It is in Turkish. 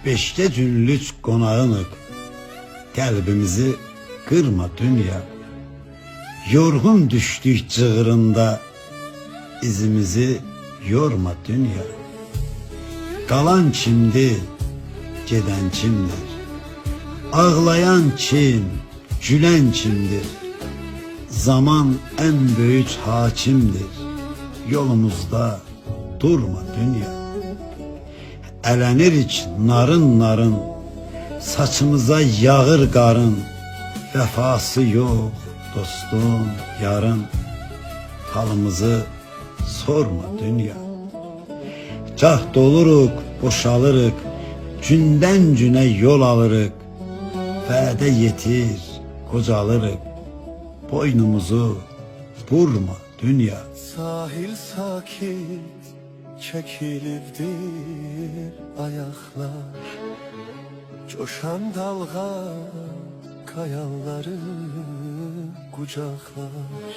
beşte cüllüc qonağınıq. Qəlbimizi qırma dünya. Yorğun düşdük cığırında, izimizi yorma dünya. Qalan kimdir, gedən kimdir? Ağlayan kim, gülen kimdir? Zaman en büyük hakimdir. Yolumuzda durma dünya. Əlenirik narın narın, saçımıza yağır qarın. Vəfası yok dostum yarın, halımızı sorma dünya. Gah doluruq, boşalırıq, gündən günə yol alırıq. Vədə yetir, qocalırıq, boynumuzu vurma dünya. Sahil sakin çekilirdir ayaklar, coşan dalga kayaları kucaklar.